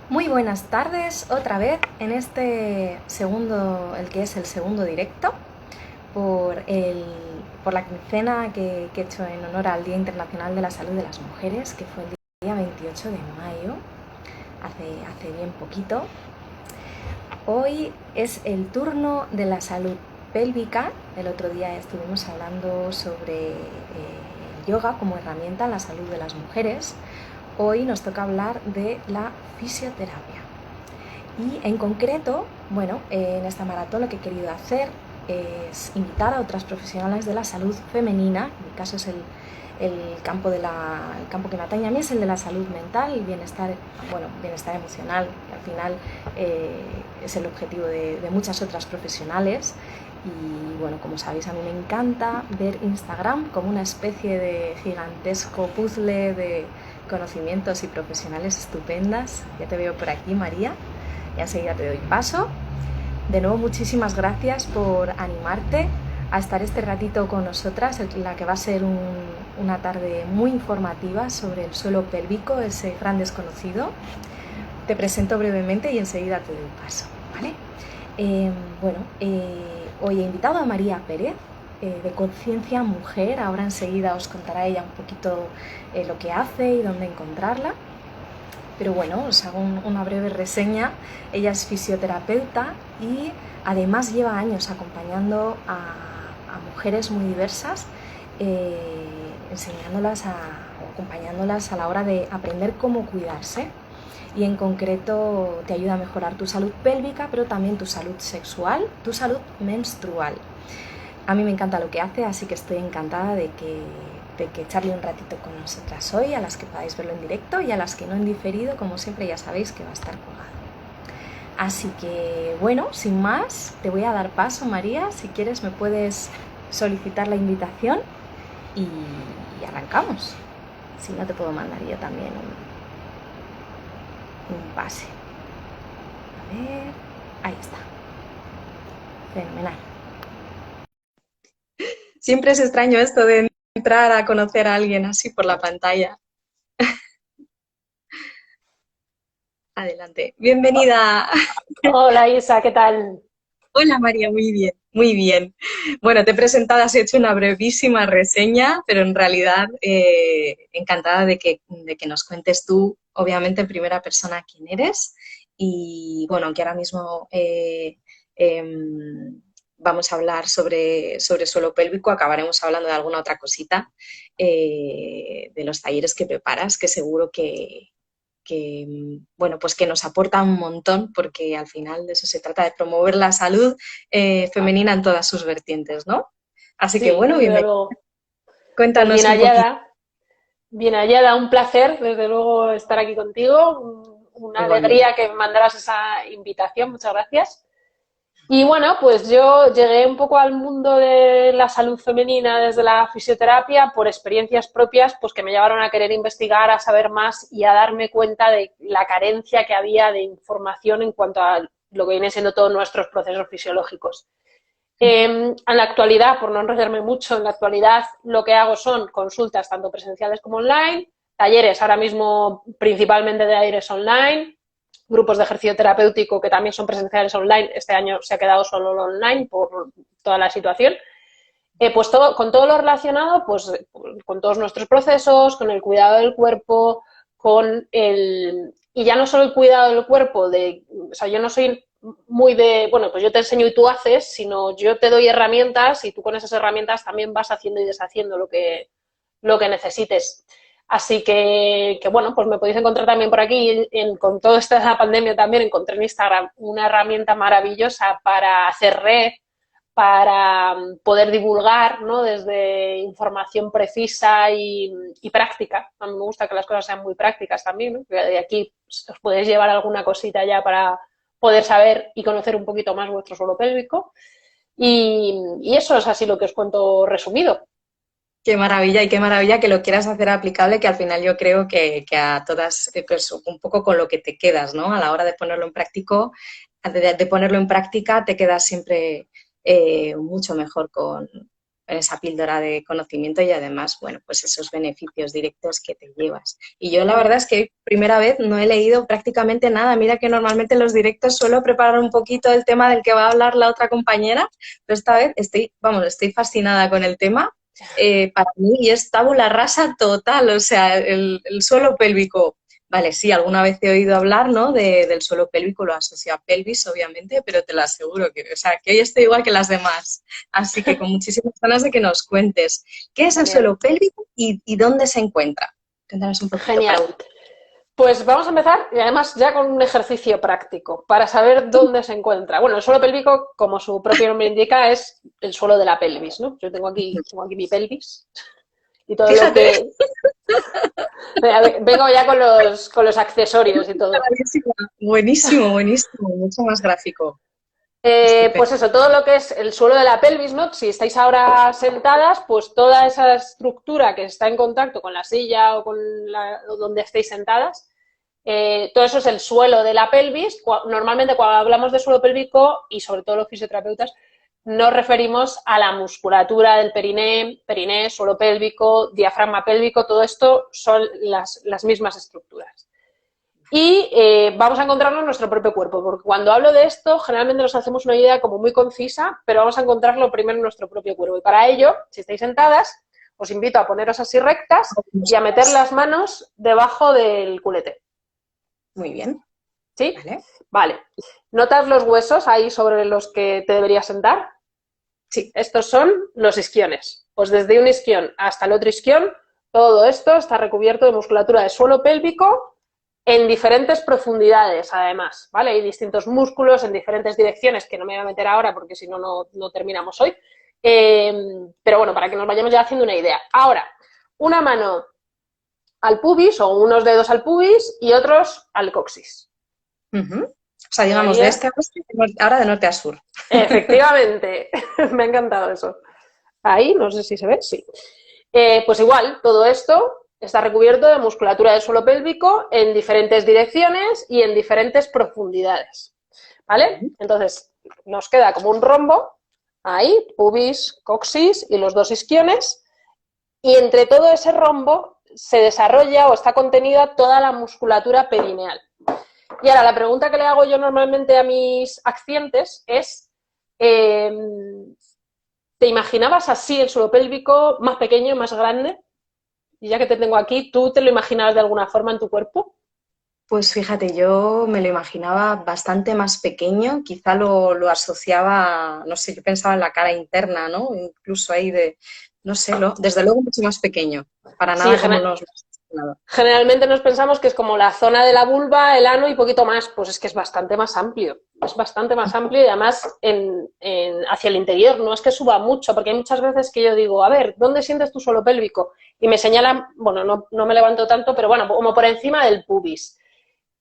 Muy buenas tardes, otra vez en este segundo, el que es el segundo directo, por, el, por la quincena que he hecho en honor al Día Internacional de la Salud de las Mujeres, que fue el día 28 de mayo, hace bien poquito. Hoy es el turno de la salud pélvica. El otro día estuvimos hablando sobre el yoga como herramienta en la salud de las mujeres. Hoy nos toca hablar de la fisioterapia. Y en concreto, bueno, en esta maratón lo que he querido hacer es invitar a otras profesionales de la salud femenina. En mi caso es el campo, el campo que me atañe a mí es el de la salud mental, el bienestar, bueno, bienestar emocional, que al final es el objetivo de muchas otras profesionales. Y bueno, como sabéis, a mí me encanta ver Instagram como una especie de gigantesco puzzle de conocimientos y profesionales estupendas. Ya te veo por aquí, María. Y enseguida te doy paso. De nuevo, muchísimas gracias por animarte a estar este ratito con nosotras, en la que va a ser una tarde muy informativa sobre el suelo pélvico, ese gran desconocido. Te presento brevemente y enseguida te doy paso, ¿vale? Hoy he invitado a María Pérez, de Conciencia Mujer. Ahora enseguida os contará ella un poquito lo que hace y dónde encontrarla. Pero bueno, os hago una breve reseña. Ella es fisioterapeuta y además lleva años acompañando a mujeres muy diversas, enseñándolas o acompañándolas a la hora de aprender cómo cuidarse. Y en concreto te ayuda a mejorar tu salud pélvica, pero también tu salud sexual, tu salud menstrual. A mí me encanta lo que hace, así que estoy encantada de que charle un ratito con nosotras hoy, a las que podáis verlo en directo y a las que no en diferido, como siempre ya sabéis que va a estar colgado. Así que bueno, sin más, te voy a dar paso, María. Si quieres me puedes solicitar la invitación y arrancamos. Si no, te puedo mandar yo también un pase. A ver, ahí está. Fenomenal. Siempre es extraño esto de entrar a conocer a alguien así por la pantalla. Adelante. Bienvenida. Hola Isa, ¿qué tal? Hola María, muy bien, muy bien. Bueno, te he presentado, has hecho una brevísima reseña, pero en realidad encantada de que nos cuentes tú, obviamente en primera persona, quién eres. Y bueno, aunque ahora mismo vamos a hablar sobre suelo pélvico, acabaremos hablando de alguna otra cosita, de los talleres que preparas, que seguro que, bueno, pues que nos aporta un montón, porque al final de eso se trata, de promover la salud femenina en todas sus vertientes, ¿no? Así que Sí, bueno, desde bienvenida. luego. Pues Cuéntanos un poquito. bien hallada, un placer desde luego estar aquí contigo, una Igualmente. alegría que me mandaras esa invitación, muchas gracias. Y bueno, pues yo llegué un poco al mundo de la salud femenina desde la fisioterapia por experiencias propias, pues que me llevaron a querer investigar, a saber más y a darme cuenta de la carencia que había de información en cuanto a lo que vienen siendo todos nuestros procesos fisiológicos. En la actualidad, por no enrollarme mucho, en la actualidad lo que hago son consultas tanto presenciales como online, talleres ahora mismo principalmente de aires online, grupos de ejercicio terapéutico que también son presenciales online. Este año se ha quedado solo online por toda la situación. Pues todo, con todo lo relacionado, pues con todos nuestros procesos, con el cuidado del cuerpo, con el... Y ya no solo el cuidado del cuerpo, o sea, yo no soy muy de, bueno, pues yo te enseño y tú haces, sino yo te doy herramientas y tú con esas herramientas también vas haciendo y deshaciendo lo que necesites. Así que, bueno, pues me podéis encontrar también por aquí. Con toda esta pandemia también encontré en Instagram una herramienta maravillosa para hacer red, para poder divulgar, ¿no? Desde información precisa y práctica. A mí me gusta que las cosas sean muy prácticas también, ¿no? De aquí pues, os podéis llevar alguna cosita ya para poder saber y conocer un poquito más vuestro suelo pélvico. Y eso es así lo que os cuento resumido. Qué maravilla y qué maravilla que lo quieras hacer aplicable, que al final yo creo que a todas, pues un poco con lo que te quedas, ¿no? A la hora de ponerlo en práctico, de ponerlo en práctica, te quedas siempre mucho mejor esa píldora de conocimiento y además, bueno, pues esos beneficios directos que te llevas. Y yo la verdad es que hoy, primera vez, no he leído prácticamente nada. Mira que normalmente en los directos suelo preparar un poquito el tema del que va a hablar la otra compañera, pero esta vez estoy fascinada con el tema. Para mí es tabula rasa total, o sea, el suelo pélvico. Vale, sí, alguna vez he oído hablar, ¿no? Del suelo pélvico, lo asocio a pelvis, obviamente, pero te lo aseguro que, o sea, que hoy estoy igual que las demás. Así que con muchísimas ganas de que nos cuentes qué es el Genial. suelo pélvico y dónde se encuentra. Cuéntanos un poquito para Genial. Pues vamos a empezar, y además ya con un ejercicio práctico, para saber dónde se encuentra. Bueno, el suelo pélvico, como su propio nombre indica, es el suelo de la pelvis, ¿no? Yo tengo aquí mi pelvis y todo lo Fíjate, que... Vengo ya con los accesorios y todo. buenísimo, buenísimo, mucho más gráfico. Estupendo. Pues eso, todo lo que es el suelo de la pelvis, ¿no? Si estáis ahora sentadas, pues toda esa estructura que está en contacto con la silla o donde estéis sentadas, todo eso es el suelo de la pelvis. Normalmente cuando hablamos de suelo pélvico, y sobre todo los fisioterapeutas, nos referimos a la musculatura del periné, suelo pélvico, diafragma pélvico, todo esto son las mismas estructuras. Y vamos a encontrarlo en nuestro propio cuerpo, porque cuando hablo de esto, generalmente nos hacemos una idea como muy concisa, pero vamos a encontrarlo primero en nuestro propio cuerpo. Y para ello, si estáis sentadas, os invito a poneros así rectas y a meter las manos debajo del culete. Muy bien. ¿Sí? Vale. Vale. ¿Notas los huesos ahí sobre los que te deberías sentar? Sí. Estos son los isquiones. Pues desde un isquión hasta el otro isquión, todo esto está recubierto de musculatura de suelo pélvico en diferentes profundidades, además, ¿vale? Hay distintos músculos en diferentes direcciones, que no me voy a meter ahora porque si no, no terminamos hoy. Pero bueno, para que nos vayamos ya haciendo una idea. Ahora, una mano al pubis o unos dedos al pubis y otros al coxis. O sea, digamos, de este a oeste, ahora de norte a sur. Efectivamente, me ha encantado eso. Ahí, no sé si se ve, sí. Pues igual, todo esto está recubierto de musculatura del suelo pélvico en diferentes direcciones y en diferentes profundidades. ¿Vale? Entonces, nos queda como un rombo, ahí, pubis, coxis y los dos isquiones, y entre todo ese rombo se desarrolla o está contenida toda la musculatura perineal. Y ahora, la pregunta que le hago yo normalmente a mis accientes es, ¿te imaginabas así el suelo pélvico más pequeño, más grande? Y ya que te tengo aquí, ¿tú te lo imaginabas de alguna forma en tu cuerpo? Pues fíjate, yo me lo imaginaba bastante más pequeño, quizá lo asociaba, no sé, yo pensaba en la cara interna, ¿no? Incluso ahí no sé, desde luego mucho más pequeño, para Sí, nada como nos hemos imaginado. generalmente nos pensamos que es como la zona de la vulva, el ano y poquito más. Pues es que es bastante más amplio. Es bastante más amplio y además hacia el interior. No es que suba mucho, porque hay muchas veces que yo digo, a ver, ¿dónde sientes tu suelo pélvico? Y me señalan, bueno, no me levanto tanto, pero bueno, como por encima del pubis.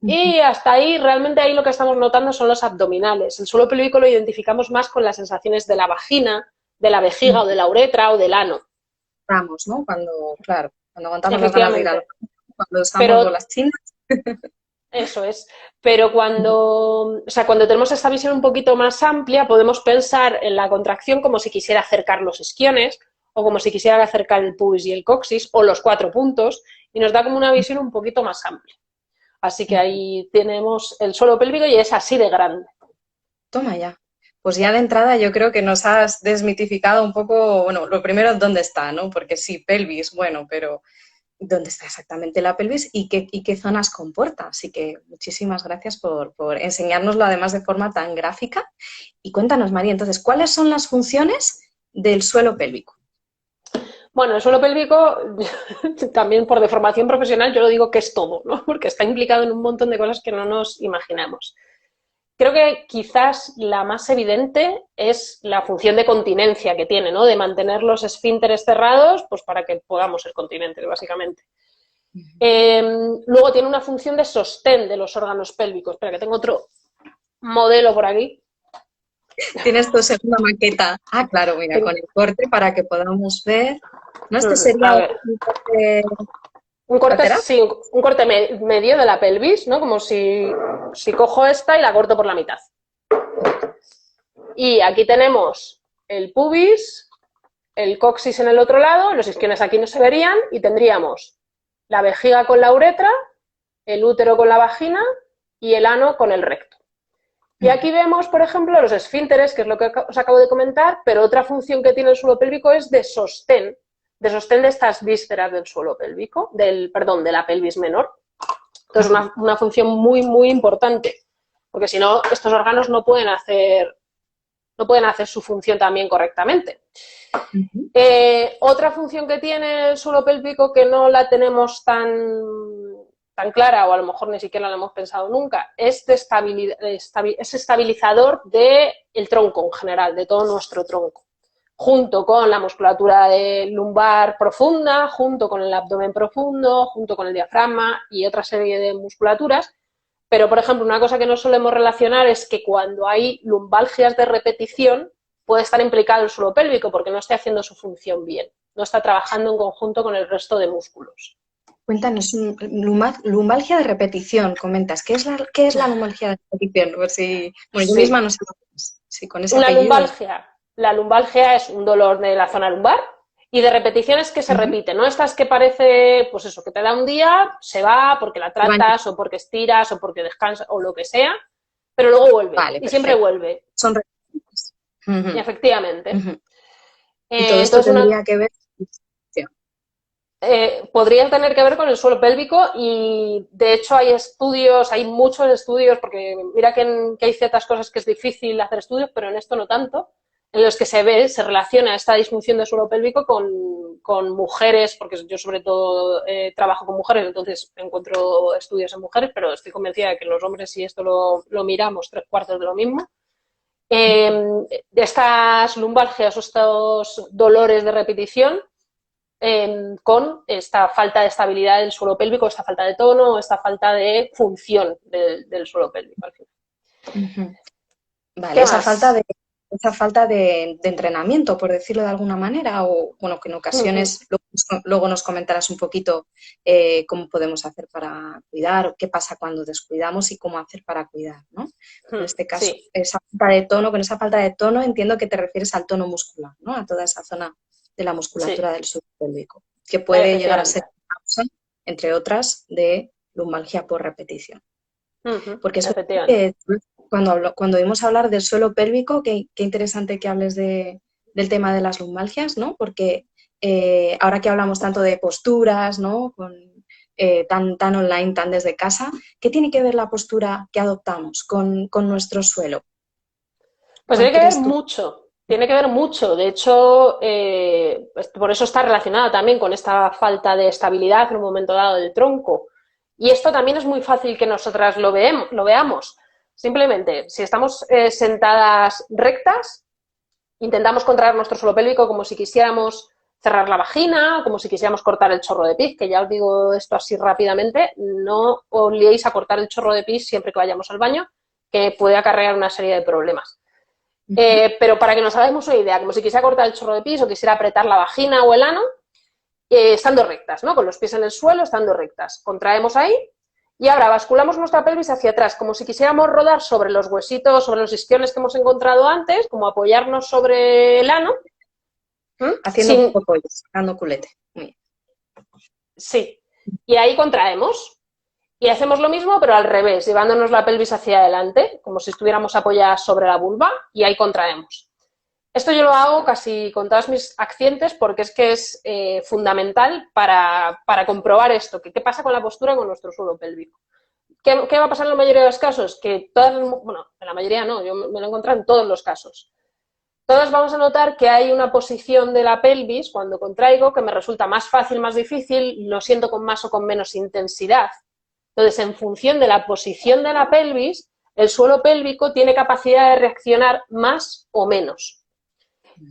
Y hasta ahí, realmente ahí lo que estamos notando son los abdominales. El suelo pélvico lo identificamos más con las sensaciones de la vagina, de la vejiga o de la uretra o del ano. Estamos, ¿no? Claro, cuando aguantamos las ganas de ir al Efectivamente. baño, cuando estamos Pero bolas chinas. eso es. Pero cuando tenemos esta visión un poquito más amplia, podemos pensar en la contracción como si quisiera acercar los isquiones o como si quisiera acercar el pubis y el coxis o los 4 puntos y nos da como una visión un poquito más amplia. Así que ahí tenemos el suelo pélvico y es así de grande. Toma ya. Pues ya de entrada yo creo que nos has desmitificado un poco, bueno, lo primero, ¿dónde está, no? Porque sí, pelvis, bueno, pero ¿dónde está exactamente la pelvis y qué zonas comporta? Así que muchísimas gracias por enseñárnoslo además de forma tan gráfica. Y cuéntanos, María, entonces, ¿cuáles son las funciones del suelo pélvico? Bueno, el suelo pélvico, también por deformación profesional, yo lo digo que es todo, ¿no? Porque está implicado en un montón de cosas que no nos imaginamos. Creo que quizás la más evidente es la función de continencia que tiene, ¿no? De mantener los esfínteres cerrados, pues para que podamos ser continentes, básicamente. Luego tiene una función de sostén de los órganos pélvicos. Espera, que tengo otro modelo por aquí. Tienes tu segunda maqueta. Ah, claro, mira, con el corte para que podamos ver. ¿No? Este sería A ver. un corte Un corte, lateral. sí, un corte medio de la pelvis, ¿no? Como si cojo esta y la corto por la mitad. Y aquí tenemos el pubis el coxis en el otro lado, los isquiones aquí no se verían y tendríamos la vejiga con la uretra, el útero con la vagina y el ano con el recto. Y aquí vemos, por ejemplo, los esfínteres, que es lo que os acabo de comentar, pero otra función que tiene el suelo pélvico es de sostén de estas vísceras del suelo pélvico, de la pelvis menor. Entonces, una función muy, muy importante, porque si no, estos órganos no pueden hacer su función también correctamente. Otra función que tiene el suelo pélvico que no la tenemos tan clara, o a lo mejor ni siquiera la hemos pensado nunca, es estabilizador del tronco en general, de todo nuestro tronco, junto con la musculatura lumbar profunda, junto con el abdomen profundo, junto con el diafragma y otra serie de musculaturas. Pero, por ejemplo, una cosa que no solemos relacionar es que cuando hay lumbalgias de repetición puede estar implicado el suelo pélvico porque no está haciendo su función bien, no está trabajando en conjunto con el resto de músculos. Cuéntanos, lumbalgia de repetición, comentas. ¿Qué es la lumbalgia de repetición? A ver si, bueno, yo misma no sé si con ese apellido. La lumbalgia es un dolor de la zona lumbar y de repeticiones que se repiten, ¿no? Estas que parece, pues eso, que te da un día, se va porque la tratas o porque estiras o porque descansas o lo que sea, pero luego vuelve. Vale, y siempre vuelve. Son repeticiones. Y efectivamente. Y todo esto tendría que ver... podrían tener que ver con el suelo pélvico y de hecho hay muchos estudios, porque mira que hay ciertas cosas que es difícil hacer estudios, pero en esto no tanto, en los que se relaciona esta disfunción del suelo pélvico con mujeres, porque yo sobre todo trabajo con mujeres, entonces encuentro estudios en mujeres, pero estoy convencida de que los hombres, si esto lo miramos, 3/4 de lo mismo. Estas lumbalgias o estos dolores de repetición con esta falta de estabilidad del suelo pélvico, esta falta de tono, esta falta de función del suelo pélvico al final. Vale, esa falta de entrenamiento, por decirlo de alguna manera, o bueno, que en ocasiones luego nos comentarás un poquito cómo podemos hacer para cuidar, qué pasa cuando descuidamos y cómo hacer para cuidar, ¿no? En este caso, esa falta de tono, con esa falta de tono entiendo que te refieres al tono muscular, ¿no? A toda esa zona de la musculatura del suelo pélvico, que puede llegar a ser causa, entre otras, de lumbalgia por repetición. Porque eso cuando oímos hablar del suelo pélvico, qué interesante que hables del tema de las lumbalgias, ¿no? Porque ahora que hablamos tanto de posturas, ¿no? Tan online, tan desde casa, ¿qué tiene que ver la postura que adoptamos con nuestro suelo? Pues tiene que ver mucho. Tiene que ver mucho, de hecho, por eso está relacionada también con esta falta de estabilidad en un momento dado del tronco. Y esto también es muy fácil que nosotras lo veamos. Simplemente, si estamos sentadas rectas, intentamos contraer nuestro suelo pélvico como si quisiéramos cerrar la vagina, como si quisiéramos cortar el chorro de pis, que ya os digo esto así rápidamente, no os liéis a cortar el chorro de pis siempre que vayamos al baño, que puede acarrear una serie de problemas. Pero para que nos hagamos una idea, como si quisiera cortar el chorro de pis o quisiera apretar la vagina o el ano, estando rectas, ¿no? Con los pies en el suelo, estando rectas. Contraemos ahí y ahora basculamos nuestra pelvis hacia atrás, como si quisiéramos rodar sobre los huesitos, sobre los isquiones que hemos encontrado antes, como apoyarnos sobre el ano. Haciendo popollo, sacando culete. Muy bien. Sí. Y ahí contraemos. Y hacemos lo mismo, pero al revés, llevándonos la pelvis hacia adelante, como si estuviéramos apoyadas sobre la vulva, y ahí contraemos. Esto yo lo hago casi con todas mis accientes porque es que es fundamental para comprobar esto, que qué pasa con la postura con nuestro suelo pélvico. ¿Qué va a pasar en la mayoría de los casos? Que bueno, en la mayoría no, yo me lo he encontrado en todos los casos. Todos vamos a notar que hay una posición de la pelvis cuando contraigo que me resulta más fácil, más difícil, lo siento con más o con menos intensidad. Entonces, en función de la posición de la pelvis, el suelo pélvico tiene capacidad de reaccionar más o menos.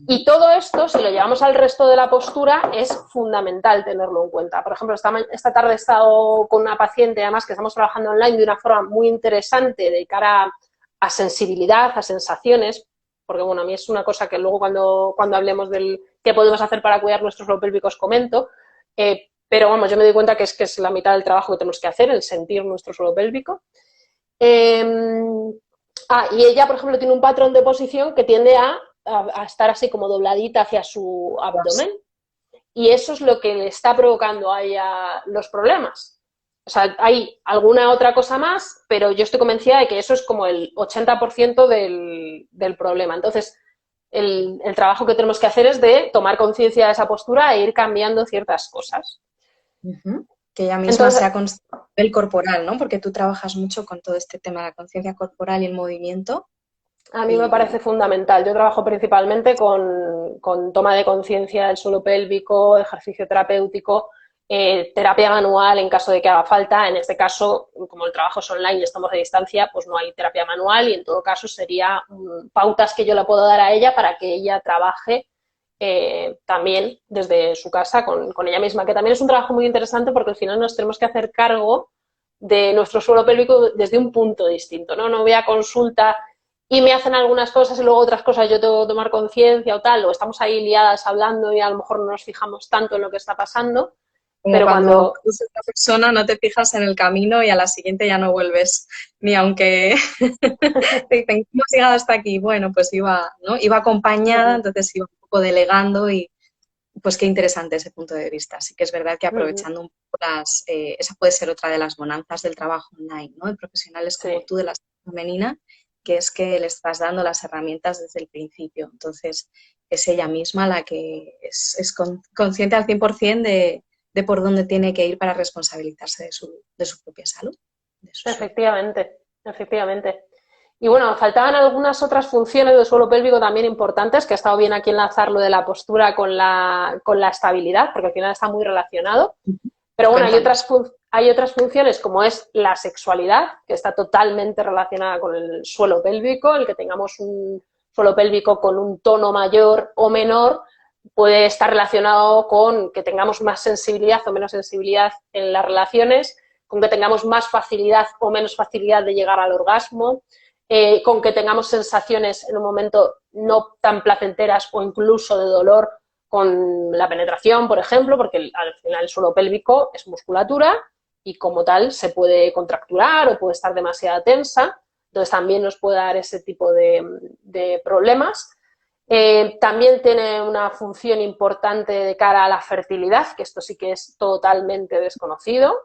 Y todo esto, si lo llevamos al resto de la postura, es fundamental tenerlo en cuenta. Por ejemplo, esta tarde he estado con una paciente, además, que estamos trabajando online de una forma muy interesante de cara a sensibilidad, a sensaciones, porque, bueno, a mí es una cosa que luego cuando hablemos del qué podemos hacer para cuidar nuestro suelo pélvico os comento, pero vamos, yo me doy cuenta que es la mitad del trabajo que tenemos que hacer, el sentir nuestro suelo pélvico. Y ella, por ejemplo, tiene un patrón de posición que tiende a a estar así como dobladita hacia su abdomen y eso es lo que le está provocando a ella los problemas. O sea, hay alguna otra cosa más, pero yo estoy convencida de que eso es como el 80% del problema. Entonces, el trabajo que tenemos que hacer es de tomar conciencia de esa postura e ir cambiando ciertas cosas. Ujú. Que ella misma Entonces, sea consciente del corporal, ¿no? Porque tú trabajas mucho con todo este tema de la conciencia corporal y el movimiento. a mí me Y parece fundamental. Yo trabajo principalmente con toma de conciencia del suelo pélvico, ejercicio terapéutico, terapia manual en caso de que haga falta. En este caso, como el trabajo es online y estamos a distancia, pues no hay terapia manual y en todo caso sería pautas que yo le puedo dar a ella para que ella trabaje también desde su casa con ella misma, que también es un trabajo muy interesante porque al final nos tenemos que hacer cargo de nuestro suelo pélvico desde un punto distinto, ¿no? No voy a consulta y me hacen algunas cosas y luego otras cosas yo tengo que tomar conciencia o tal, o estamos ahí liadas hablando y a lo mejor no nos fijamos tanto en lo que está pasando, como pero cuando cuando... conoces a otra persona no te fijas en el camino y a la siguiente ya no vuelves, ni aunque te dicen, ¿cómo has llegado hasta aquí? Bueno, pues iba, ¿no? Iba acompañada, entonces iba un poco delegando y pues qué interesante ese punto de vista. Sí que es verdad que aprovechando un poco esa puede ser otra de las bonanzas del trabajo online, ¿no? De profesionales como Sí. tú de la salud femenina, que es que le estás dando las herramientas desde el principio. Entonces, es ella misma la que es consciente al 100% de por dónde tiene que ir para responsabilizarse de su propia salud, de su suelo. Efectivamente, efectivamente. Y bueno, faltaban algunas otras funciones del suelo pélvico también importantes, que ha estado bien aquí enlazar lo de la postura con la estabilidad, porque al final está muy relacionado. Pero bueno, Cuéntanos. hay otras funciones como es la sexualidad, que está totalmente relacionada con el suelo pélvico, el que tengamos un suelo pélvico con un tono mayor o menor puede estar relacionado con que tengamos más sensibilidad o menos sensibilidad en las relaciones, con que tengamos más facilidad o menos facilidad de llegar al orgasmo, con que tengamos sensaciones en un momento no tan placenteras o incluso de dolor con la penetración, por ejemplo, porque al final el suelo pélvico es musculatura y como tal se puede contracturar o puede estar demasiado tensa, entonces también nos puede dar ese tipo de problemas. También tiene una función importante de cara a la fertilidad, que esto sí que es totalmente desconocido.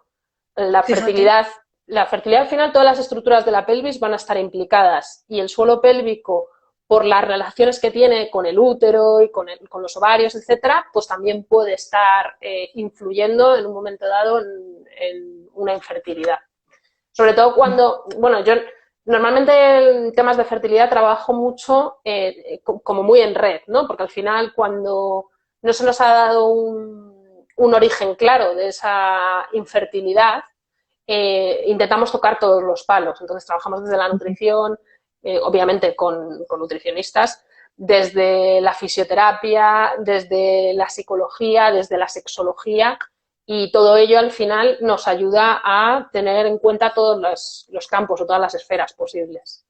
La Fíjate. fertilidad, la fertilidad al final, todas las estructuras de la pelvis van a estar implicadas y el suelo pélvico, por las relaciones que tiene con el útero y con los ovarios, etcétera, pues también puede estar influyendo en un momento dado en una infertilidad. Sobre todo cuando, bueno, yo normalmente en temas de fertilidad trabajo mucho como muy en red, ¿no? Porque al final cuando no se nos ha dado un origen claro de esa infertilidad, intentamos tocar todos los palos. Entonces trabajamos desde la nutrición, obviamente con nutricionistas, desde la fisioterapia, desde la psicología, desde la sexología, y todo ello al final nos ayuda a tener en cuenta todos los campos o todas las esferas posibles.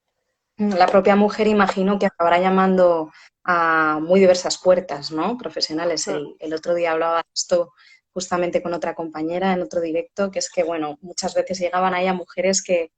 La propia mujer imagino que acabará llamando a muy diversas puertas, ¿no? Profesionales. El otro día hablaba de esto justamente con otra compañera en otro directo, que es que, bueno, muchas veces llegaban ahí a mujeres que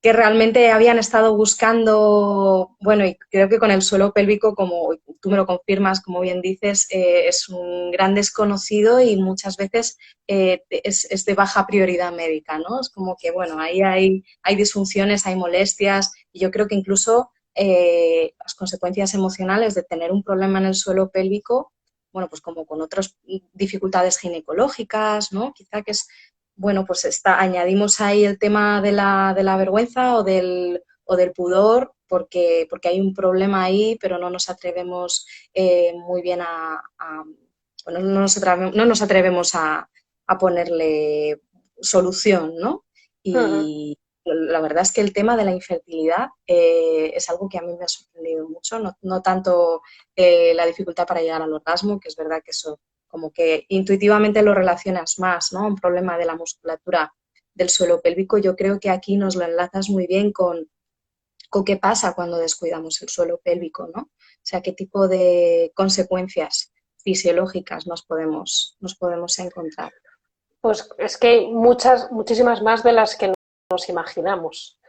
realmente habían estado buscando, bueno, y creo que con el suelo pélvico, como tú me lo confirmas, como bien dices, es un gran desconocido y muchas veces es de baja prioridad médica, ¿no? Es como que, bueno, ahí hay disfunciones, hay molestias y yo creo que incluso las consecuencias emocionales de tener un problema en el suelo pélvico, bueno, pues como con otras dificultades ginecológicas, ¿no? Quizá que es bueno, pues añadimos ahí el tema de la vergüenza o del pudor, porque hay un problema ahí, pero no nos atrevemos muy bien bueno, no nos atrevemos a ponerle solución, ¿no? Y la verdad es que el tema de la infertilidad es algo que a mí me ha sorprendido mucho, no tanto la dificultad para llegar al orgasmo, que es verdad que eso como que intuitivamente lo relacionas más, ¿no? Un problema de la musculatura del suelo pélvico. Yo creo que aquí nos lo enlazas muy bien con qué pasa cuando descuidamos el suelo pélvico, ¿no? O sea, qué tipo de consecuencias fisiológicas nos podemos encontrar. Pues es que hay muchas, muchísimas más de las que nos imaginamos.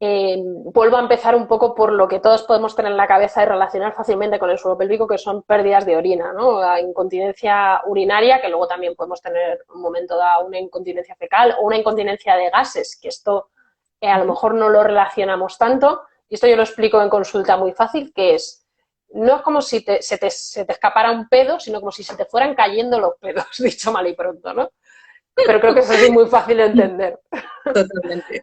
vuelvo a empezar un poco por lo que todos podemos tener en la cabeza y relacionar fácilmente con el suelo pélvico, que son pérdidas de orina, ¿no? La incontinencia urinaria, que luego también podemos tener un momento dado una incontinencia fecal o una incontinencia de gases, que esto a lo mejor no lo relacionamos tanto, y esto yo lo explico en consulta muy fácil, que es, no es como si se te escapara un pedo, sino como si se te fueran cayendo los pedos, dicho mal y pronto, ¿no? Pero creo que es así muy fácil de entender. Totalmente.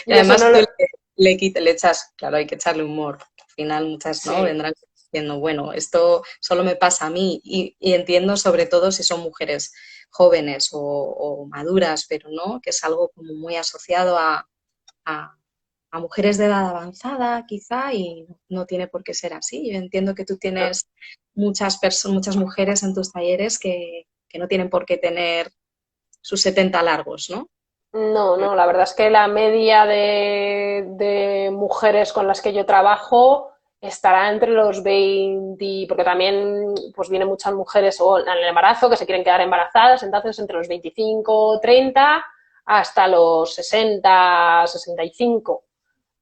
Y Y eso no además lo... tú le echas, claro, hay que echarle humor. Al final muchas, ¿no? Sí, Vendrán diciendo, bueno, esto solo me pasa a mí. Y entiendo sobre todo si son mujeres jóvenes o maduras, pero no, que es algo como muy asociado a, a mujeres de edad avanzada, quizá, y no tiene por qué ser así. Yo entiendo que tú tienes muchas mujeres en tus talleres que no tienen por qué tener sus 70 largos, ¿no? no, no, la verdad es que la media de mujeres con las que yo trabajo estará entre los 20, porque también pues vienen muchas mujeres o en el embarazo que se quieren quedar embarazadas, entonces entre los 25, 30 hasta los 60, 65.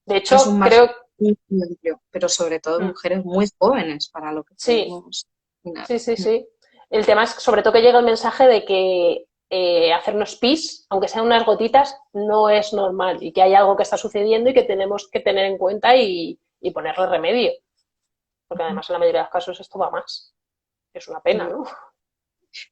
De Es un hecho, margen creo, muy amplio, pero sobre todo mujeres muy jóvenes para lo que sí, podemos imaginar. sí, sí, sí. El tema es sobre todo que llega el mensaje de que hacernos pis, aunque sean unas gotitas, no es normal y que hay algo que está sucediendo y que tenemos que tener en cuenta y ponerle remedio. Porque además en la mayoría de los casos esto va más. Es una pena, ¿no?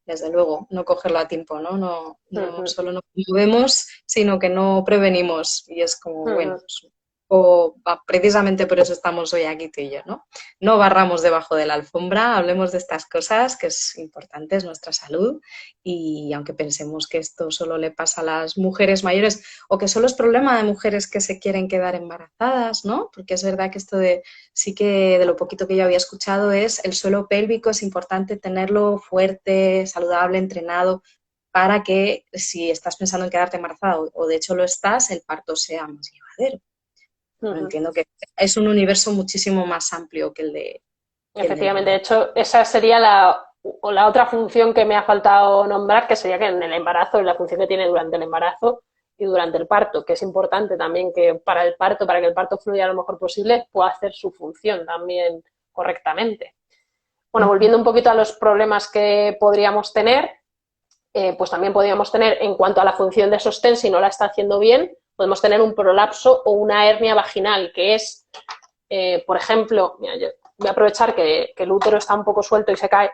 Desde luego, no cogerlo a tiempo, ¿no? No, Uh no -huh, solo no vemos, sino que no prevenimos. Y es como, uh bueno, -huh. pues, precisamente por eso estamos hoy aquí tú y yo, ¿no? No barramos debajo de la alfombra, hablemos de estas cosas, que es importante, es nuestra salud. Y aunque pensemos que esto solo le pasa a las mujeres mayores o que solo es problema de mujeres que se quieren quedar embarazadas, ¿no? Porque es verdad que esto de sí que de lo poquito que yo había escuchado es el suelo pélvico, es importante tenerlo fuerte, saludable, entrenado, para que si estás pensando en quedarte embarazada o de hecho lo estás, el parto sea más llevadero. Uh Pero -huh. entiendo que es un universo muchísimo más amplio que el del Efectivamente, de embarazo. hecho, esa sería la otra función que me ha faltado nombrar, que sería que en el embarazo, la función que tiene durante el embarazo y durante el parto, que es importante también que para el parto, para que el parto fluya lo mejor posible, pueda hacer su función también correctamente. Bueno, volviendo un poquito a los problemas que podríamos tener, pues también podríamos tener, en cuanto a la función de sostén, si no la está haciendo bien, podemos tener un prolapso o una hernia vaginal, que es, por ejemplo, mira, yo voy a aprovechar que el útero está un poco suelto y se cae,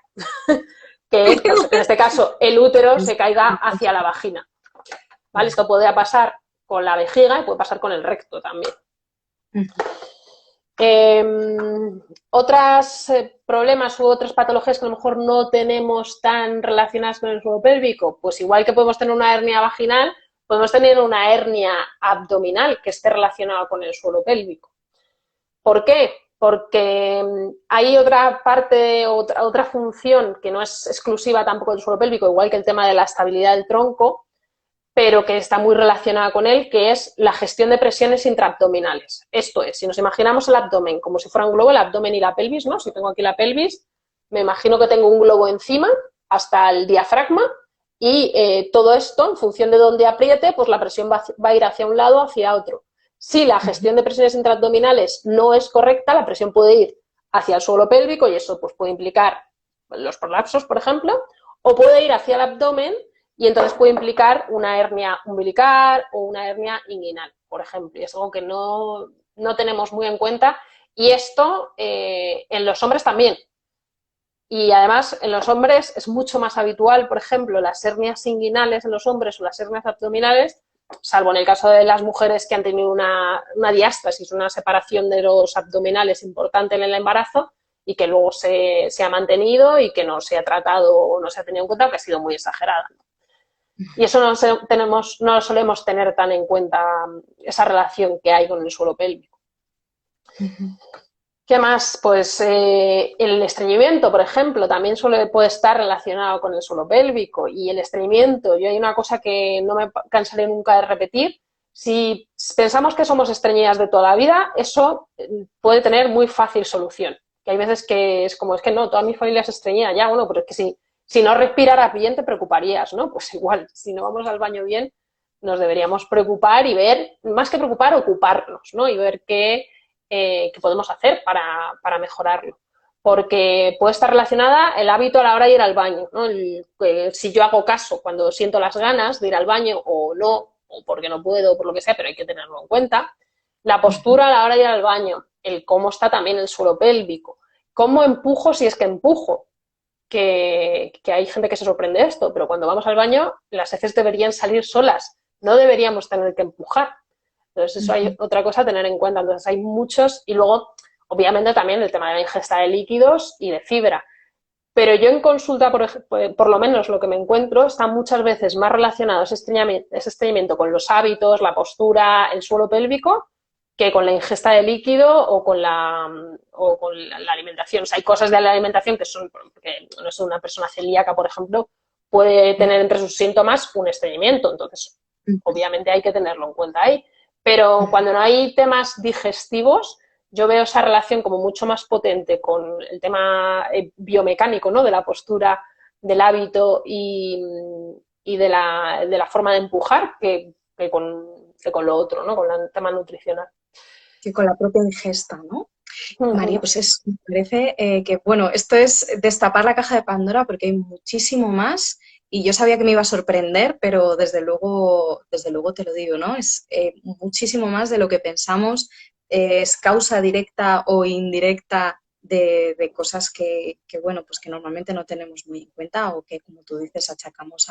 que pues, en este caso el útero se caiga hacia la vagina. ¿Vale? Esto podría pasar con la vejiga y puede pasar con el recto también. Otros problemas u otras patologías que a lo mejor no tenemos tan relacionadas con el suelo pélvico, pues igual que podemos tener una hernia vaginal, podemos tener una hernia abdominal que esté relacionada con el suelo pélvico. ¿Por qué? Porque hay otra parte, otra función que no es exclusiva tampoco del suelo pélvico, igual que el tema de la estabilidad del tronco, pero que está muy relacionada con él, que es la gestión de presiones intraabdominales. Esto es, si nos imaginamos el abdomen como si fuera un globo, el abdomen y la pelvis, ¿no? Si tengo aquí la pelvis, me imagino que tengo un globo encima hasta el diafragma y todo esto, en función de dónde apriete, pues la presión va a ir hacia un lado o hacia otro. Si la gestión de presiones intraabdominales no es correcta, la presión puede ir hacia el suelo pélvico y eso pues, puede implicar los prolapsos, por ejemplo, o puede ir hacia el abdomen y entonces puede implicar una hernia umbilical o una hernia inguinal, por ejemplo. Y es algo que no tenemos muy en cuenta. Y esto en los hombres también. Y además en los hombres es mucho más habitual, por ejemplo, las hernias inguinales en los hombres o las hernias abdominales, salvo en el caso de las mujeres que han tenido una diástasis, una separación de los abdominales importante en el embarazo y que luego se ha mantenido y que no se ha tratado o no se ha tenido en cuenta, que ha sido muy exagerada. Y eso no lo solemos tener tan en cuenta, esa relación que hay con el suelo pélvico. ¿Qué más? Pues el estreñimiento, por ejemplo, también puede estar relacionado con el suelo pélvico. Y el estreñimiento, yo hay una cosa que no me cansaré nunca de repetir. Si pensamos que somos estreñidas de toda la vida, eso puede tener muy fácil solución. Que hay veces que es como, es que no, toda mi familia es estreñida, ya, bueno, pero es que si no respiraras bien te preocuparías, ¿no? Pues igual, si no vamos al baño bien, nos deberíamos preocupar y ver, más que preocupar, ocuparnos, ¿no? Y ver qué podemos hacer para mejorarlo. Porque puede estar relacionada el hábito a la hora de ir al baño, ¿no? Si yo hago caso cuando siento las ganas de ir al baño o no, o porque no puedo, o por lo que sea, pero hay que tenerlo en cuenta. La postura a la hora de ir al baño, el cómo está también el suelo pélvico, cómo empujo si es que empujo, que hay gente que se sorprende de esto, pero cuando vamos al baño las heces deberían salir solas, no deberíamos tener que empujar. Entonces eso hay otra cosa a tener en cuenta. Entonces hay muchos, y luego obviamente también el tema de la ingesta de líquidos y de fibra. Pero yo en consulta, por lo menos lo que me encuentro, está muchas veces más relacionado ese estreñimiento con los hábitos, la postura, el suelo pélvico, que con la ingesta de líquido o con la alimentación. O sea, hay cosas de la alimentación que son, porque no sé, una persona celíaca, por ejemplo, puede tener entre sus síntomas un estreñimiento. Entonces, obviamente hay que tenerlo en cuenta ahí. Pero cuando no hay temas digestivos, yo veo esa relación como mucho más potente con el tema biomecánico, ¿no? De la postura, del hábito y de la forma de empujar que con lo otro, ¿no? Con el tema nutricional. Que con la propia ingesta, ¿no? María, Uh-huh. pues me parece que, bueno, esto es destapar la caja de Pandora porque hay muchísimo más y yo sabía que me iba a sorprender, pero desde luego te lo digo, ¿no? Es muchísimo más de lo que pensamos, es causa directa o indirecta de cosas bueno, pues que normalmente no tenemos muy en cuenta o que, como tú dices, achacamos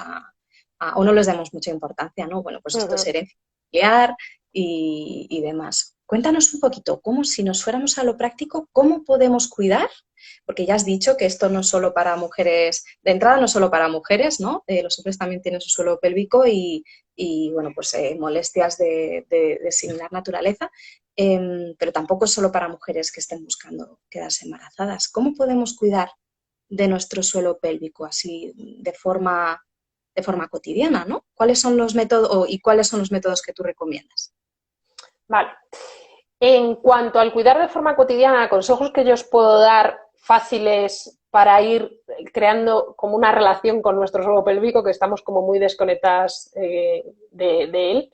o no les damos mucha importancia, ¿no? Bueno, pues esto es Uh-huh. herencia familiar y demás. Cuéntanos un poquito, cómo si nos fuéramos a lo práctico, ¿cómo podemos cuidar? Porque ya has dicho que esto no es solo para mujeres, de entrada no es solo para mujeres, ¿no? Los hombres también tienen su suelo pélvico y bueno, pues molestias de similar naturaleza, pero tampoco es solo para mujeres que estén buscando quedarse embarazadas. ¿Cómo podemos cuidar de nuestro suelo pélvico así de forma cotidiana, ¿no? ¿Cuáles son los métodos y cuáles son los métodos que tú recomiendas? Vale. En cuanto al cuidar de forma cotidiana, consejos que yo os puedo dar fáciles para ir creando como una relación con nuestro suelo pélvico, que estamos como muy desconectadas de él.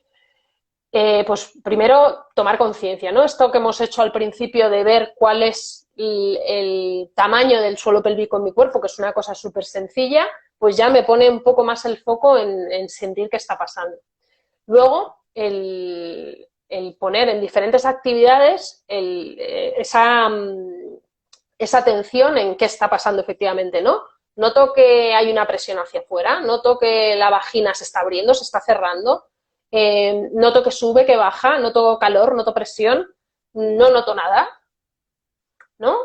Pues primero tomar conciencia, ¿no? Esto que hemos hecho al principio de ver cuál es el tamaño del suelo pélvico en mi cuerpo, que es una cosa súper sencilla, pues ya me pone un poco más el foco en sentir qué está pasando. Luego, el poner en diferentes actividades esa atención en qué está pasando efectivamente, ¿no? Noto que hay una presión hacia afuera, noto que la vagina se está abriendo, se está cerrando, noto que sube, que baja, noto calor, noto presión, no noto nada, ¿no?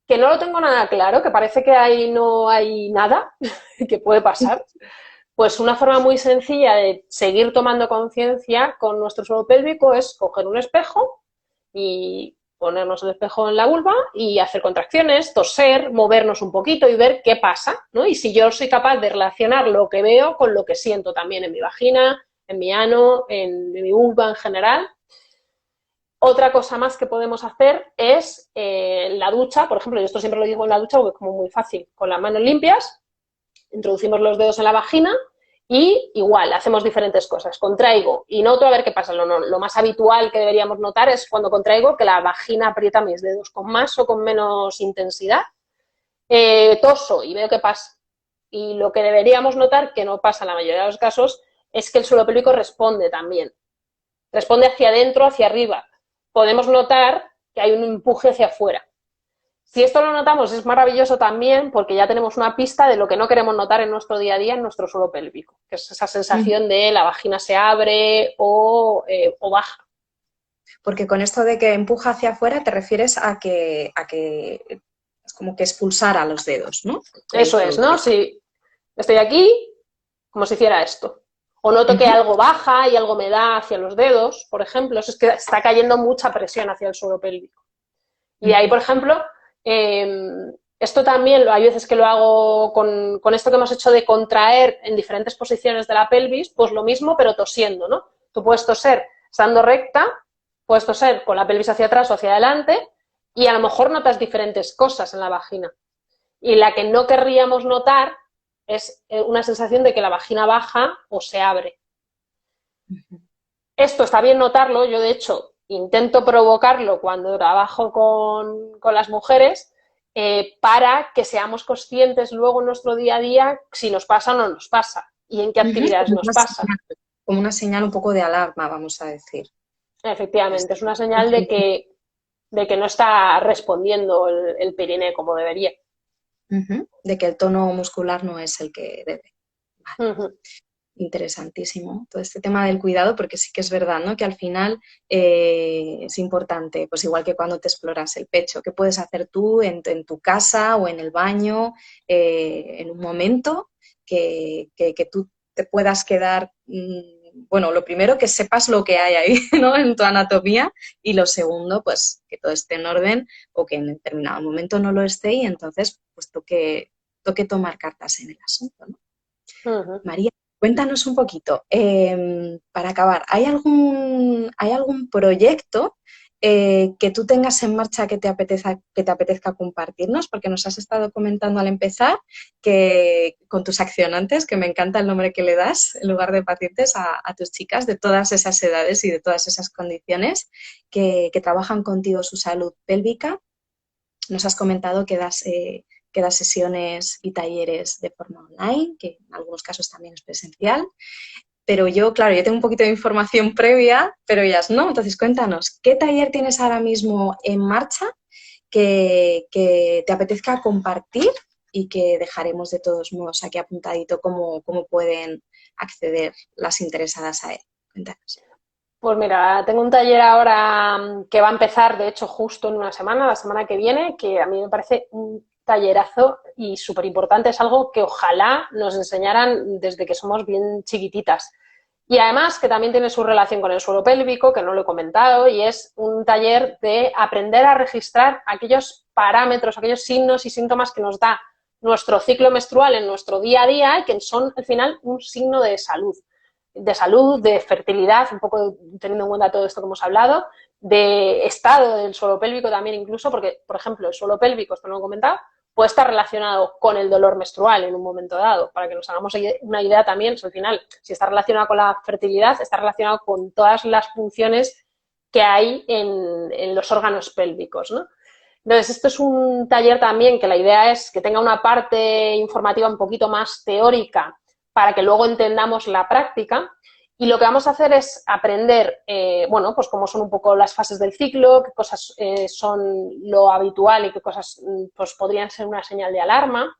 Que no lo tengo nada claro, que parece que ahí no hay nada que puede pasar. Pues una forma muy sencilla de seguir tomando conciencia con nuestro suelo pélvico es coger un espejo y ponernos el espejo en la vulva y hacer contracciones, toser, movernos un poquito y ver qué pasa, ¿no? Y si yo soy capaz de relacionar lo que veo con lo que siento también en mi vagina, en mi ano, en mi vulva en general. Otra cosa más que podemos hacer es la ducha, por ejemplo, yo esto siempre lo digo en la ducha porque es como muy fácil, con las manos limpias, introducimos los dedos en la vagina y igual, hacemos diferentes cosas. Contraigo y noto a ver qué pasa. Lo más habitual que deberíamos notar es cuando contraigo que la vagina aprieta mis dedos con más o con menos intensidad. Toso y veo qué pasa. Y lo que deberíamos notar, que no pasa en la mayoría de los casos, es que el suelo pélvico responde también. Responde hacia adentro, hacia arriba. Podemos notar que hay un empuje hacia afuera. Si esto lo notamos es maravilloso también porque ya tenemos una pista de lo que no queremos notar en nuestro día a día en nuestro suelo pélvico, que es esa sensación de la vagina se abre o baja. Porque con esto de que empuja hacia afuera te refieres a que es como que expulsara los dedos, ¿no? Eso es, ¿no? Si estoy aquí, como si hiciera esto. O noto que algo baja y algo me da hacia los dedos, por ejemplo, eso es que está cayendo mucha presión hacia el suelo pélvico. Y de ahí, por ejemplo, esto también hay veces que lo hago con esto que hemos hecho de contraer en diferentes posiciones de la pelvis, pues lo mismo, pero tosiendo, ¿no? Tú puedes toser estando recta, puedes toser con la pelvis hacia atrás o hacia adelante y a lo mejor notas diferentes cosas en la vagina. Y la que no querríamos notar es una sensación de que la vagina baja o se abre. Ujú. Esto está bien notarlo, yo de hecho intento provocarlo cuando trabajo con las mujeres para que seamos conscientes luego en nuestro día a día si nos pasa o no nos pasa y en qué Ujú. actividades nos pasa. Como una señal un poco de alarma, vamos a decir. Efectivamente, es una señal de que no está respondiendo el periné como debería. Ujú. De que el tono muscular no es el que debe. Vale. Uh -huh. Interesantísimo todo este tema del cuidado, porque sí que es verdad, ¿no? Que al final es importante, pues igual que cuando te exploras el pecho, ¿qué puedes hacer tú en tu casa o en el baño en un momento que tú te puedas quedar, bueno, lo primero que sepas lo que hay ahí, ¿no? En tu anatomía, y lo segundo, pues que todo esté en orden o que en determinado momento no lo esté y entonces pues toque tomar cartas en el asunto, ¿no? Uh -huh. María, cuéntanos un poquito, para acabar, ¿hay algún proyecto que tú tengas en marcha que te apetezca compartirnos? Porque nos has estado comentando al empezar que con tus accionantes, que me encanta el nombre que le das en lugar de pacientes a tus chicas de todas esas edades y de todas esas condiciones que trabajan contigo su salud pélvica. Nos has comentado que das sesiones y talleres de forma online, que en algunos casos también es presencial. Pero yo, claro, yo tengo un poquito de información previa, pero ellas no. Entonces, cuéntanos, ¿qué taller tienes ahora mismo en marcha que te apetezca compartir y que dejaremos de todos modos aquí apuntadito cómo pueden acceder las interesadas a él? Cuéntanos. Pues mira, tengo un taller ahora que va a empezar, de hecho, justo en una semana, la semana que viene, que a mí me parece un tallerazo y súper importante. Es algo que ojalá nos enseñaran desde que somos bien chiquititas. Y además que también tiene su relación con el suelo pélvico, que no lo he comentado, y es un taller de aprender a registrar aquellos parámetros, aquellos signos y síntomas que nos da nuestro ciclo menstrual en nuestro día a día y que son al final un signo de salud, de fertilidad, un poco teniendo en cuenta todo esto que hemos hablado, de estado del suelo pélvico también incluso, porque, por ejemplo, el suelo pélvico, esto no lo he comentado, puede estar relacionado con el dolor menstrual en un momento dado, para que nos hagamos una idea también, al final, si está relacionado con la fertilidad, está relacionado con todas las funciones que hay en los órganos pélvicos, ¿no? Entonces, esto es un taller también que la idea es que tenga una parte informativa un poquito más teórica para que luego entendamos la práctica. Y lo que vamos a hacer es aprender, bueno, pues cómo son un poco las fases del ciclo, qué cosas son lo habitual y qué cosas pues podrían ser una señal de alarma,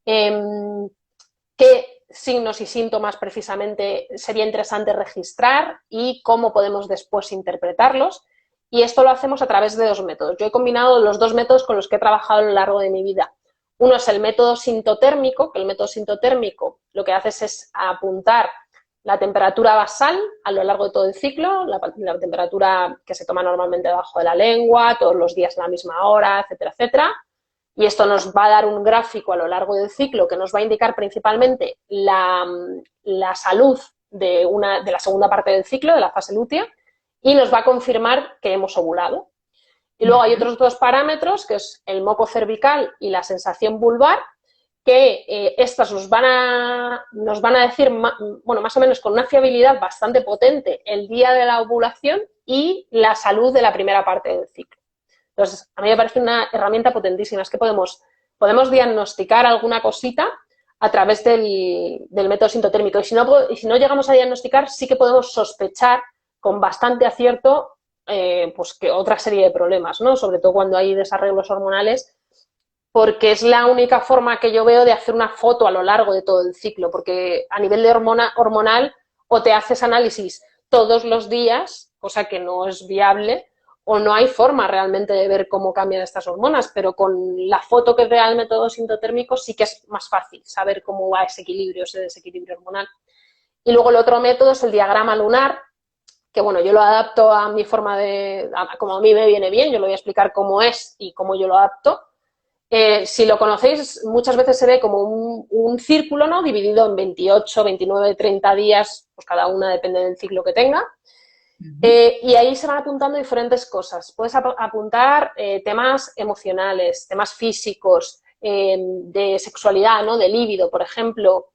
qué signos y síntomas precisamente sería interesante registrar y cómo podemos después interpretarlos. Y esto lo hacemos a través de dos métodos. Yo he combinado los dos métodos con los que he trabajado a lo largo de mi vida. Uno es el método sintotérmico, que el método sintotérmico lo que haces es apuntar la temperatura basal a lo largo de todo el ciclo, la temperatura que se toma normalmente debajo de la lengua, todos los días a la misma hora, etcétera, etcétera. Y esto nos va a dar un gráfico a lo largo del ciclo que nos va a indicar principalmente la salud de la segunda parte del ciclo, de la fase lútea, y nos va a confirmar que hemos ovulado. Y luego hay otros dos parámetros, que es el moco cervical y la sensación vulvar, que estas nos van a decir, bueno, más o menos con una fiabilidad bastante potente el día de la ovulación y la salud de la primera parte del ciclo. Entonces, a mí me parece una herramienta potentísima. Es que podemos diagnosticar alguna cosita a través del método sintotérmico. Y si no llegamos a diagnosticar, sí que podemos sospechar con bastante acierto pues que otra serie de problemas, ¿no? Sobre todo cuando hay desarreglos hormonales, porque es la única forma que yo veo de hacer una foto a lo largo de todo el ciclo, porque a nivel de hormonal o te haces análisis todos los días, cosa que no es viable, o no hay forma realmente de ver cómo cambian estas hormonas, pero con la foto que da el método sintotérmico sí que es más fácil saber cómo va ese desequilibrio hormonal. Y luego el otro método es el diagrama lunar, que bueno, yo lo adapto a mi forma como a mí me viene bien, yo lo voy a explicar cómo es y cómo yo lo adapto. Si lo conocéis, muchas veces se ve como un círculo, ¿no? Dividido en 28, 29, 30 días, pues cada una depende del ciclo que tenga. Y ahí se van apuntando diferentes cosas. Puedes apuntar temas emocionales, temas físicos, de sexualidad, ¿no? De líbido, por ejemplo,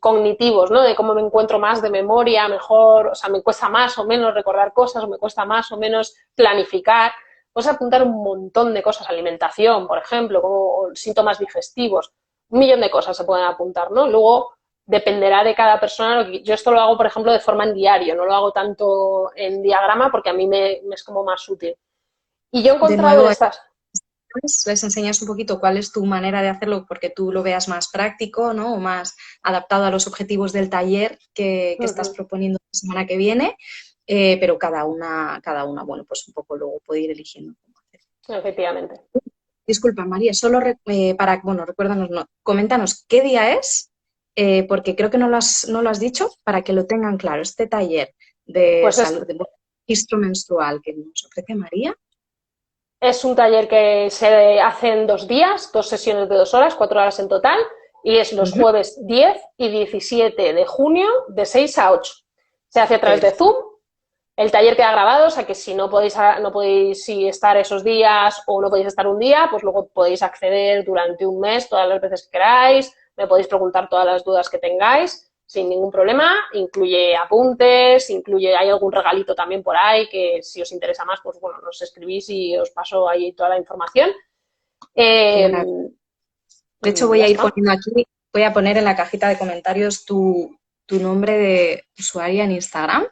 cognitivos, ¿no? De cómo me encuentro más de memoria, mejor, o sea, me cuesta más o menos recordar cosas, o me cuesta más o menos planificar. Puedes apuntar un montón de cosas, alimentación, por ejemplo, como síntomas digestivos, un millón de cosas se pueden apuntar, ¿no? Luego dependerá de cada persona. Yo esto lo hago, por ejemplo, de forma en diario, no lo hago tanto en diagrama porque a mí me es como más útil. Y yo he De encontrado en nuevo, estas... les enseñas un poquito cuál es tu manera de hacerlo porque tú lo veas más práctico, ¿no? O más adaptado a los objetivos del taller que estás proponiendo la semana que viene, pero cada una, bueno, pues un poco luego puede ir eligiendo cómo hacer. Efectivamente. Disculpa, María, solo bueno, recuérdanos, no, coméntanos qué día es, porque creo que no lo has dicho, para que lo tengan claro, este taller de Pues salud, de registro menstrual que nos ofrece María. es un taller que se hace en 2 días, 2 sesiones de 2 horas, 4 horas en total, y es los Ujú. jueves 10 y 17 de junio de 6 a 8. Se hace a través de Zoom. El taller queda grabado, o sea que si no podéis estar esos días o no podéis estar un día, pues luego podéis acceder durante un mes todas las veces que queráis, me podéis preguntar todas las dudas que tengáis sin ningún problema, incluye apuntes, hay algún regalito también por ahí que si os interesa más, pues bueno, nos escribís y os paso ahí toda la información. Eh, De hecho, y voy ya a ir está. poniendo aquí, voy a poner en la cajita de comentarios tu nombre de usuaria en Instagram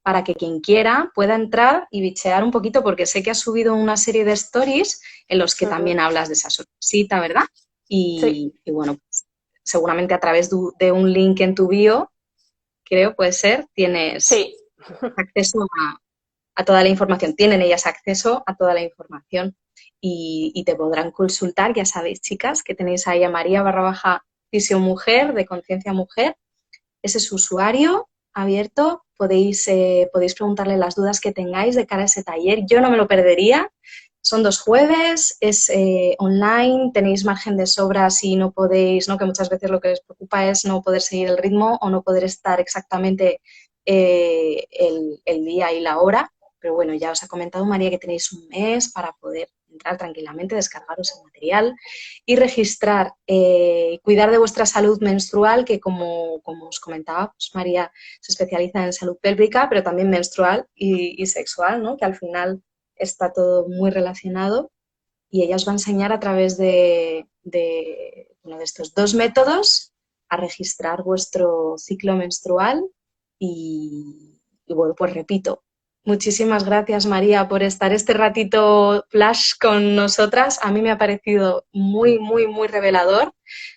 para que quien quiera pueda entrar y bichear un poquito, porque sé que has subido una serie de stories en los que también hablas de esa sorpresita, ¿verdad? Sí, Y bueno, pues, seguramente a través de un link en tu bio, creo, puede ser, tienes sí. acceso a toda la información. Tienen ellas acceso a toda la información y te podrán consultar. Ya sabéis, chicas, que tenéis ahí a María _ Mujer, de Conciencia Mujer. Ese es su usuario abierto. Podéis preguntarle las dudas que tengáis de cara a ese taller. Yo no me lo perdería. Son 2 jueves, es online, tenéis margen de sobra si no podéis, ¿no? Que muchas veces lo que les preocupa es no poder seguir el ritmo o no poder estar exactamente el día y la hora. Pero bueno, ya os ha comentado María que tenéis un mes para poder entrar tranquilamente, descargaros el material y registrar, cuidar de vuestra salud menstrual, que como os comentaba, pues María se especializa en salud pélvica, pero también menstrual y sexual, ¿no? Que al final está todo muy relacionado y ella os va a enseñar a través de uno de estos 2 métodos a registrar vuestro ciclo menstrual y bueno, pues repito, muchísimas gracias María por estar este ratito flash con nosotras. A mí me ha parecido muy, muy, muy revelador.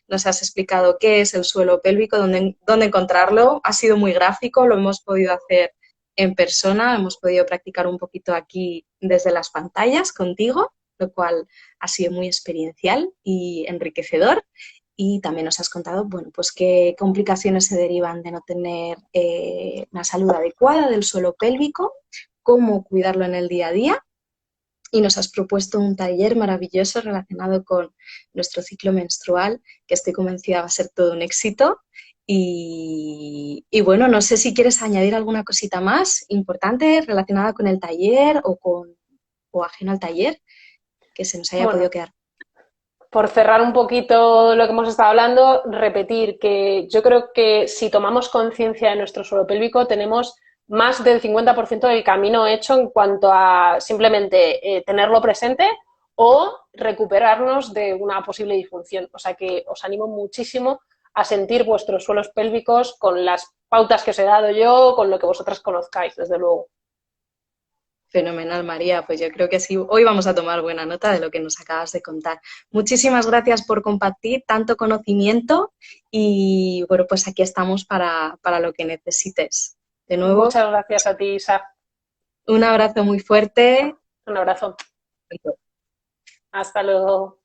Nos has explicado qué es el suelo pélvico, dónde encontrarlo. Ha sido muy gráfico, lo hemos podido hacer en persona, hemos podido practicar un poquito aquí desde las pantallas contigo, lo cual ha sido muy experiencial y enriquecedor. Y también nos has contado, bueno, pues qué complicaciones se derivan de no tener una salud adecuada del suelo pélvico, cómo cuidarlo en el día a día. Y nos has propuesto un taller maravilloso relacionado con nuestro ciclo menstrual, que estoy convencida va a ser todo un éxito. Y bueno, no sé si quieres añadir alguna cosita más importante relacionada con el taller o ajeno al taller que se nos haya podido Bueno, quedar. por cerrar un poquito lo que hemos estado hablando, repetir que yo creo que si tomamos conciencia de nuestro suelo pélvico, tenemos más del 50% del camino hecho en cuanto a simplemente tenerlo presente o recuperarnos de una posible disfunción. O sea que os animo muchísimo a sentir vuestros suelos pélvicos con las pautas que os he dado yo, con lo que vosotras conozcáis, desde luego. Fenomenal, María. Pues yo creo que sí. Hoy vamos a tomar buena nota de lo que nos acabas de contar. Muchísimas gracias por compartir tanto conocimiento y bueno, pues aquí estamos para lo que necesites. De nuevo, Muchas gracias a ti, Isa. un abrazo muy fuerte. Un abrazo. Hasta luego.